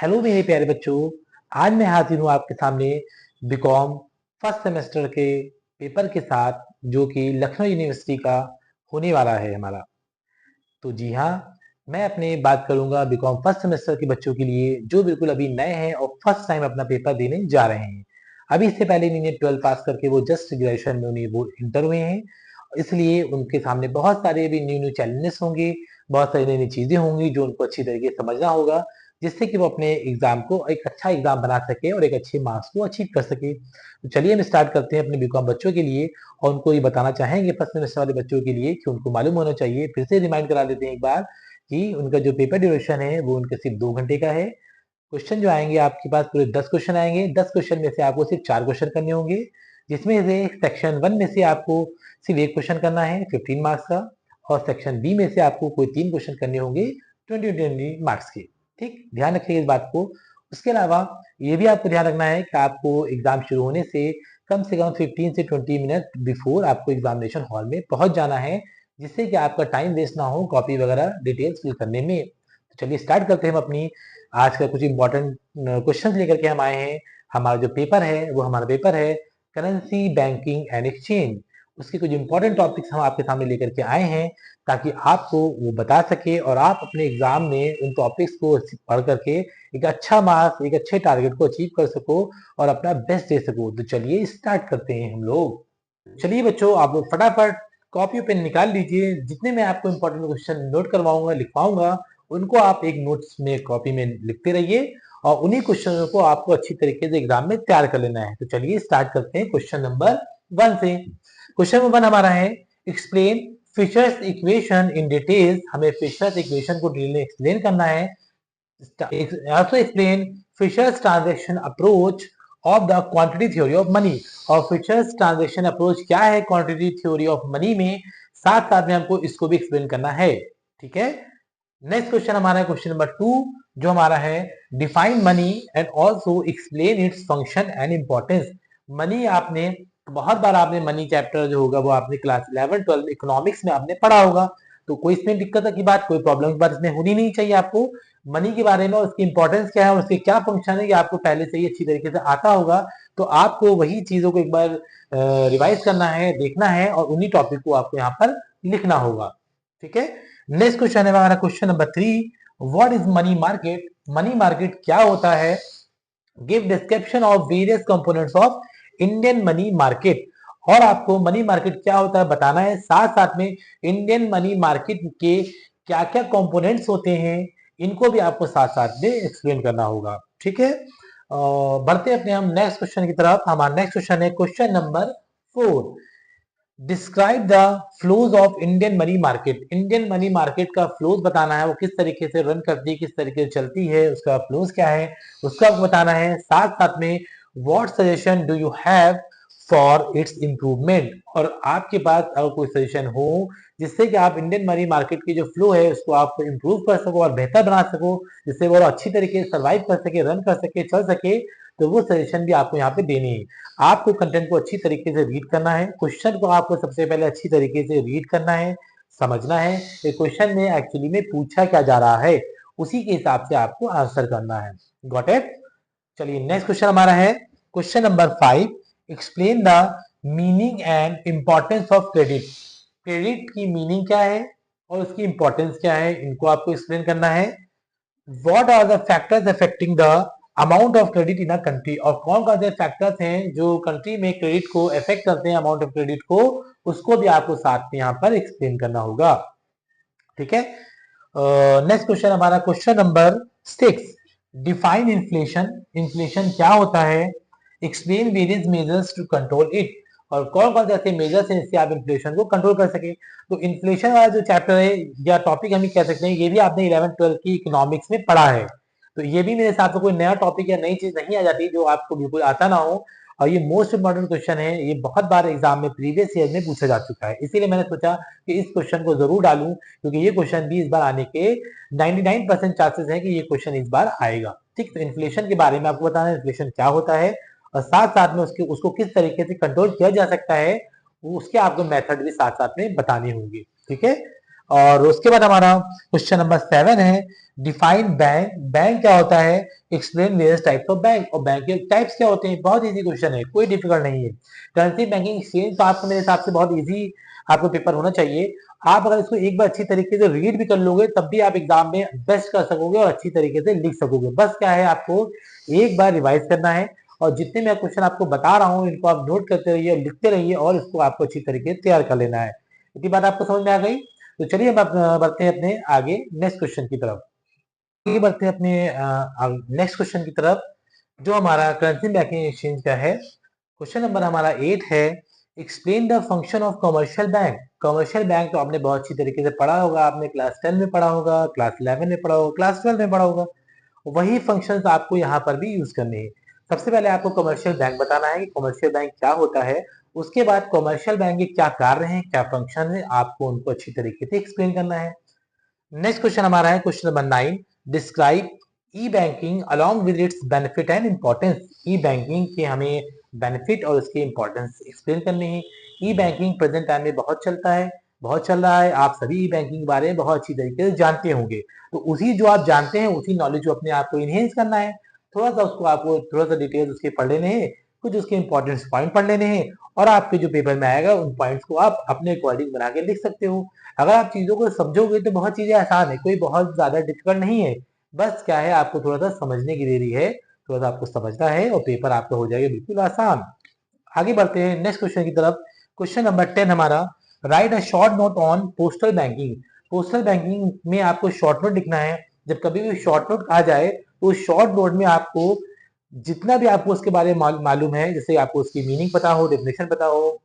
Hello मेरे प्यारे बच्चों, आज मैं हाजिर हूँ आपके सामने बीकॉम फर्स्ट सेमेस्टर के पेपर के साथ जो कि लखनऊ यूनिवर्सिटी का होने वाला है हमारा। तो जी हाँ, मैं अपने बात करूंगा बीकॉम फर्स्ट सेमेस्टर के बच्चों के लिए जो बिल्कुल अभी नए हैं और फर्स्ट टाइम अपना पेपर देने जा रहे हैं। अभी इससे पहले इन्होंने 12 पास करके वो जस्ट ग्रेजुएशन में उन्हें वो इंटर हुए हैं, इसलिए उनके सामने बहुत सारे भी न्यू न्यू चैलेंजेस होंगे, बहुत सारी नई नई चीजें होंगी जो उनको अच्छी तरीके से समझना होगा, जिससे कि वो अपने एग्जाम को एक अच्छा एग्जाम बना सके और एक अच्छे मार्क्स को अचीव कर सके। तो चलिए हम स्टार्ट करते हैं अपने बीकॉम बच्चों के लिए और उनको ये बताना चाहेंगे फर्स्ट सेमेस्टर वाले बच्चों के लिए कि उनको मालूम होना चाहिए। फिर से रिमाइंड करा देते हैं एक बार कि उनका जो पेपर ड्यूरेशन है वो उनके सिर्फ 2 घंटे का है। क्वेश्चन जो आएंगे आपके पास पूरे 10 क्वेश्चन आएंगे। 10 क्वेश्चन में से आपको सिर्फ 4 क्वेश्चन करने होंगे, जिसमें से सेक्शन 1 में से आपको सिर्फ 1 क्वेश्चन करना है 15 मार्क्स का, और सेक्शन बी में से आपको कोई 3 क्वेश्चन करने होंगे 20 मार्क्स के। ठीक, ध्यान रखिए इस बात को। उसके अलावा ये भी आपको ध्यान रखना है कि आपको एग्जाम शुरू होने से कम 15 से 20 मिनट बिफोर आपको एग्जामिनेशन हॉल में पहुंच जाना है, जिससे कि आपका टाइम वेस्ट ना हो कॉपी वगैरह डिटेल्स फिल करने में। तो चलिए स्टार्ट करते हैं हम अपनी आज का कुछ इंपॉर्टेंट क्वेश्चन लेकर के हम आए हैं। हमारा जो पेपर है वो हमारा पेपर है करेंसी बैंकिंग एंड एक्सचेंज। उसके कुछ इंपॉर्टेंट टॉपिक्स हम आपके सामने लेकर के आए हैं ताकि आपको वो बता सके और आप अपने एग्जाम में उन टॉपिक्स को पढ़ करके एक अच्छा मार्क्स, एक अच्छे टारगेट को अचीव कर सको और अपना बेस्ट दे सको। तो चलिए स्टार्ट करते हैं हम लोग। चलिए बच्चों, आप लोग फटाफट कॉपी पेन निकाल लीजिए। जितने मैं आपको इंपॉर्टेंट क्वेश्चन नोट करवाऊंगा, लिखवाऊंगा, उनको आप एक नोट्स में कॉपी में लिखते रहिए और उन्हीं क्वेश्चनों को आपको अच्छी तरीके से एग्जाम में तैयार कर लेना है। तो चलिए स्टार्ट करते हैं क्वेश्चन नंबर 1 से। क्वेश्चन नंबर 1 हमारा है explain Fisher's equation in details. हमें फिशर्स इक्वेशन को डिटेल में एक्सप्लेन करना है। also explain Fisher's transaction approach of the quantity theory of money। और Fisher's transaction approach क्या है quantity theory of money में, साथ साथ में हमको इसको भी एक्सप्लेन करना है। ठीक है, नेक्स्ट क्वेश्चन हमारा है क्वेश्चन नंबर 2 जो हमारा है define money and also explain its function and importance. Money आपने बहुत बार आपने मनी चैप्टर जो होगा वो आपने क्लास 11 12 इकोनॉमिक्स में आपने पढ़ा होगा, तो कोई इसमें दिक्कत की बात, कोई प्रॉब्लम की बात इसमें होनी नहीं चाहिए। आपको मनी के बारे में और उसकी इंपॉर्टेंस क्या है और उसके क्या फंक्शन है ये आपको पहले से ही अच्छी तरीके से आता होगा। तो आपको वही चीजों को एक बार रिवाइज करना है, देखना है और उन्हीं टॉपिक को आपको यहाँ पर लिखना होगा। ठीक है, नेक्स्ट क्वेश्चन है हमारा question number 3 what is money market. Money market क्या होता है। Give description of various components of Indian money market. और आपको मनी मार्केट क्या होता है बताना है, साथ साथ में इंडियन मनी मार्केट के क्या क्या कंपोनेंट्स होते हैं इनको भी आपको साथ साथ में एक्सप्लेन करना होगा। ठीक है, बढ़ते अपने हम नेक्स्ट क्वेश्चन की तरफ। हमारा नेक्स्ट क्वेश्चन है question number 4 describe the flows of Indian money market. Indian money market का फ्लोज बताना है, वो किस तरीके से रन करती है, किस तरीके से चलती है, उसका फ्लोज क्या है उसका बताना है। साथ साथ में what suggestion do you have for its improvement. और आपके पास अगर कोई सजेशन हो जिससे कि आप इंडियन मनी मार्केट की जो फ्लो है उसको आप इंप्रूव कर सको और बेहतर बना सको, जिससे वो अच्छी तरीके से सर्वाइव कर सके, रन कर सके, चल सके, तो वो सजेशन भी आपको यहाँ पे देनी है। आपको कंटेंट को अच्छी तरीके से रीड करना है, क्वेश्चन को आपको सबसे पहले अच्छी तरीके से रीड करना है, समझना है कि क्वेश्चन में एक्चुअली में पूछा क्या जा रहा है, उसी के हिसाब से आपको आंसर करना है। Got it. चलिए नेक्स्ट क्वेश्चन हमारा है question number 5 explain the meaning and importance of credit. Credit की मीनिंग क्या है और उसकी इंपॉर्टेंस क्या है, इनको आपको एक्सप्लेन करना है। What are the factors affecting the amount of credit in a country. और कौन कौन से फैक्टर्स हैं जो कंट्री में क्रेडिट को अफेक्ट करते हैं, अमाउंट ऑफ क्रेडिट को, उसको भी आपको साथ में यहाँ पर एक्सप्लेन करना होगा। ठीक है, नेक्स्ट क्वेश्चन हमारा question number 6 define inflation. Inflation क्या होता है, explain various measures to control it. और कौन कौन से ऐसे मेजर्स हैं जिससे आप इन्फ्लेशन को कंट्रोल कर सके। तो इन्फ्लेशन वाला जो चैप्टर है या टॉपिक हम ही कह सकते हैं, ये भी आपने 11 12 की इकोनॉमिक्स में पढ़ा है, तो ये भी मेरे हिसाब से कोई नया टॉपिक या नई चीज नहीं आ जाती जो आपको बिल्कुल आता ना हो। और ये मोस्ट इंपॉर्टेंट क्वेश्चन है, ये बहुत बार एग्जाम में प्रीवियस ईयर में पूछा जा चुका है, इसीलिए मैंने सोचा कि इस क्वेश्चन को जरूर डालूं, क्योंकि ये क्वेश्चन भी इस बार आने के 99% चांसेस है कि ये क्वेश्चन इस बार आएगा। ठीक, तो इन्फ्लेशन के बारे में आपको बताना है, इन्फ्लेशन क्या होता है और साथ साथ में उसको किस तरीके से कंट्रोल किया जा सकता है, उसके आपको मेथड भी साथ साथ में बताने होंगे। ठीक है, और उसके बाद हमारा क्वेश्चन नंबर 7 है डिफाइन बैंक। बैंक क्या होता है? Explain various types of bank. और बैंक के टाइप्स क्या होते हैं? बहुत इजी क्वेश्चन है, कोई डिफिकल्ट नहीं है। करेंसी बैंकिंग एक्सचेंज तो आपको मेरे हिसाब से बहुत इजी आपको पेपर होना चाहिए। आप अगर इसको एक बार अच्छी तरीके से रीड भी कर लोगे तब भी आप एग्जाम में बेस्ट कर सकोगे और अच्छी तरीके से लिख सकोगे। बस क्या है, आपको एक बार रिवाइज करना है और जितने मैं क्वेश्चन आपको बता रहा हूँ इनको आप नोट करते रहिए, लिखते रहिए और इसको आपको अच्छी तरीके से तैयार कर लेना है। इतनी बात आपको समझ में आ गई? तो चलिए अब बढ़ते हैं अपने आगे नेक्स्ट क्वेश्चन की तरफ। आगे बढ़ते हैं अपने नेक्स्ट क्वेश्चन की तरफ जो हमारा करेंसी बैंकिंग एक्सचेंज का है। क्वेश्चन नंबर हमारा 8 है explain the function of commercial bank. Commercial bank तो आपने बहुत अच्छी तरीके से पढ़ा होगा, आपने क्लास 10 में पढ़ा होगा, क्लास 11 में पढ़ा होगा, क्लास 12 में पढ़ा होगा। वही फंक्शंस आपको यहाँ पर भी यूज करने हैं। सबसे पहले आपको कमर्शियल बैंक बताना है कि कमर्शियल बैंक क्या होता है। उसके बाद कमर्शियल बैंक के क्या कार्य हैं, क्या फंक्शन है, आपको उनको अच्छी तरीके से एक्सप्लेन करना है। नेक्स्ट क्वेश्चन हमारा है question number 9 describe E banking along with its benefit and importance. E banking के हमें बेनिफिट और उसके इंपॉर्टेंस एक्सप्लेन करने हैं। ई बैंकिंग प्रेजेंट टाइम में बहुत चलता है, बहुत चल रहा है। आप सभी ई बैंकिंग के बारे में बहुत अच्छी तरीके से जानते होंगे। तो उसी जो आप जानते हैं उसी नॉलेज को अपने आप को इनहेंस करना है। थोड़ा सा उसको आपको थोड़ा सा डिटेल्स उसके पढ़ लेने हैं, कुछ उसके इंपॉर्टेंट पॉइंट पढ़ लेने हैं और आपके जो पेपर में आएगा उन पॉइंट्स को आप अपने अकॉर्डिंग बना के लिख सकते हो। अगर आप चीजों को समझोगे तो बहुत चीजें आसान है, कोई बहुत ज्यादा डिफिकल्ट नहीं है। बस क्या है, आपको थोड़ा सा समझने की देरी है, थोड़ा सा आपको समझना है और पेपर आपका हो जाएगा बिल्कुल आसान। आगे बढ़ते हैं नेक्स्ट क्वेश्चन की तरफ। क्वेश्चन नंबर 10 हमारा right a short note on postal banking. Postal banking में आपको शॉर्ट नोट लिखना है। जब कभी भी शॉर्ट नोट कहा जाए तो शॉर्ट नोट में आपको जितना भी आपको उसके बारे में मालूम है, जैसे आपको उसकी मीनिंग पता हो, डेफिनेशन पता हो,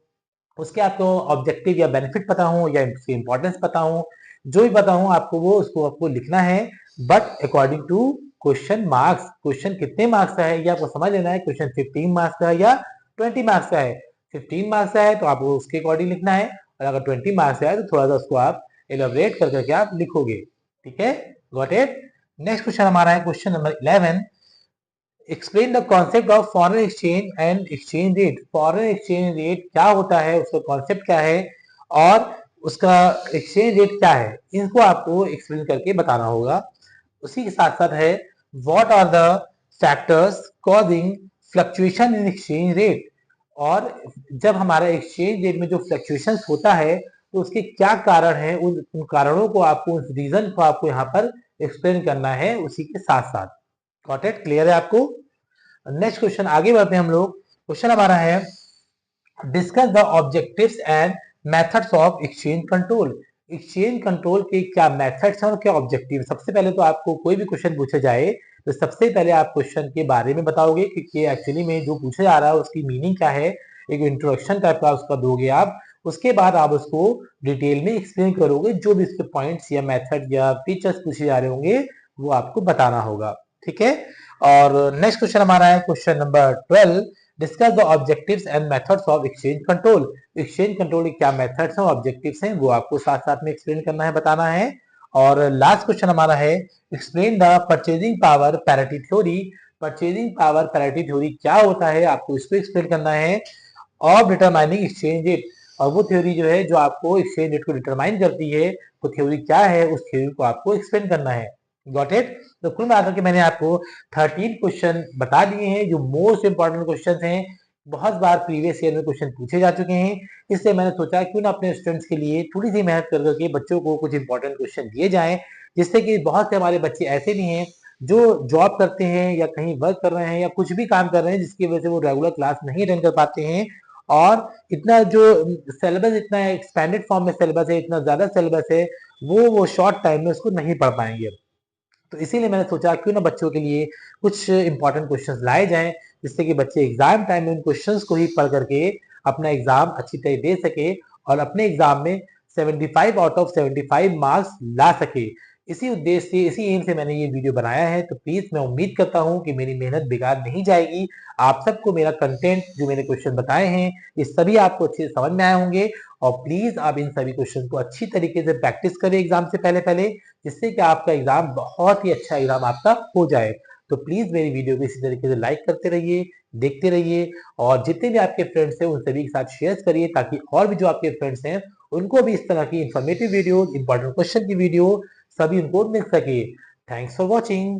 उसके आपको ऑब्जेक्टिव या बेनिफिट पता हो या इसकी इंपॉर्टेंस पता हो, जो भी पता हो आपको वो उसको आपको लिखना है। But according to question marks, question कितने मार्क्स का है ये आपको समझ लेना है। क्वेश्चन 15 मार्क्स का है या 20 मार्क्स का है। 15 मार्क्स का है तो आपको उसके अकॉर्डिंग लिखना है और अगर 20 मार्क्स का है तो थोड़ा सा उसको आप एलोबरेट कर करके आप लिखोगे। ठीक है, गॉट इट। नेक्स्ट क्वेश्चन हमारा है question number 11 explain the concept of foreign exchange and exchange rate. Foreign exchange rate क्या होता है, उसका कॉन्सेप्ट क्या है और उसका एक्सचेंज रेट क्या है, इनको आपको एक्सप्लेन करके बताना होगा। उसी के साथ साथ है what are the factors causing fluctuation in exchange rate. और जब हमारा एक्सचेंज रेट में जो फ्लक्चुएशन होता है तो उसके क्या कारण है, उन कारणों को आपको, उस रीजन को आपको यहाँ पर एक्सप्लेन करना है उसी के साथ साथ। गॉट इट, क्लियर है आपको? नेक्स्ट क्वेश्चन आगे बढ़ते हैं हम लोग। क्वेश्चन हमारा है discuss the objectives and methods of exchange control. Exchange control के क्या मेथड्स हैं और क्या ऑब्जेक्टिव। सबसे पहले तो आपको कोई भी क्वेश्चन पूछा जाए तो सबसे पहले आप क्वेश्चन के बारे में बताओगे कि एक्चुअली में जो पूछा जा रहा है उसकी मीनिंग क्या है, एक इंट्रोडक्शन टाइप का उसका दोगे आप। उसके बाद आप उसको डिटेल में एक्सप्लेन करोगे, जो भी इसके पॉइंट्स या मेथड या फीचर्स पूछे जा रहे होंगे वो आपको बताना होगा। ठीक है, और नेक्स्ट क्वेश्चन हमारा है question number 12 discuss the objectives and methods of exchange control. Exchange control के क्या मेथड्स हैं, ऑब्जेक्टिव्स हैं, वो आपको साथ साथ में एक्सप्लेन करना है, बताना है। और लास्ट क्वेश्चन हमारा है explain the purchasing power parity theory. Purchasing power parity theory क्या होता है, आपको इसको एक्सप्लेन करना है। ऑफ डिटरमाइनिंग एक्सचेंज रेट, और वो थ्योरी जो है जो आपको एक्सचेंज रेट को डिटरमाइन करती है वो थ्योरी क्या है, उस थ्योरी को आपको एक्सप्लेन करना है। Got it. तो कुल मिलाकर के मैंने आपको 13 क्वेश्चन बता दिए हैं जो मोस्ट इंपॉर्टेंट क्वेश्चन हैं, बहुत बार प्रीवियस ईयर में क्वेश्चन पूछे जा चुके हैं। इसलिए मैंने सोचा क्यों ना अपने स्टूडेंट्स के लिए थोड़ी सी मेहनत कर करके बच्चों को कुछ इंपॉर्टेंट क्वेश्चन दिए जाएं, जिससे कि बहुत से हमारे बच्चे ऐसे भी हैं जो जॉब करते हैं या कहीं वर्क कर रहे हैं या कुछ भी काम कर रहे हैं जिसकी वजह से वो रेगुलर क्लास नहीं अटेंड कर पाते हैं। और इतना जो सिलेबस, इतना एक्सपेंडेड फॉर्म में सिलेबस है, इतना ज्यादा सिलेबस है, वो शॉर्ट टाइम में उसको नहीं पढ़ पाएंगे। तो इसीलिए मैंने सोचा क्यों ना बच्चों के लिए कुछ इंपॉर्टेंट क्वेश्चंस लाए जाएं, जिससे कि बच्चे एग्जाम टाइम में उन क्वेश्चंस को ही पढ़ करके अपना एग्जाम अच्छी तरह दे सके और अपने एग्जाम में 75 आउट ऑफ 75 मार्क्स ला सके। इसी उद्देश्य से, इसी एम से मैंने ये वीडियो बनाया है। तो प्लीज मैं उम्मीद करता हूँ कि मेरी मेहनत बेकार नहीं जाएगी। आप सबको मेरा कंटेंट, जो मैंने क्वेश्चन बताए हैं, ये सभी आपको अच्छे से समझ में आए होंगे। और प्लीज आप इन सभी क्वेश्चन को अच्छी तरीके से प्रैक्टिस करें एग्जाम से पहले पहले, जिससे कि आपका एग्जाम बहुत ही अच्छा एग्जाम आपका हो जाए। तो प्लीज मेरी वीडियो को इसी तरीके से लाइक करते रहिए, देखते रहिए और जितने भी आपके फ्रेंड्स हैं उन सभी के साथ शेयर करिए, ताकि और भी जो आपके फ्रेंड्स हैं उनको भी इस तरह की इंफॉर्मेटिव वीडियो, इंपॉर्टेंट क्वेश्चन की वीडियो सभी उनको मिल सके। Thanks for watching.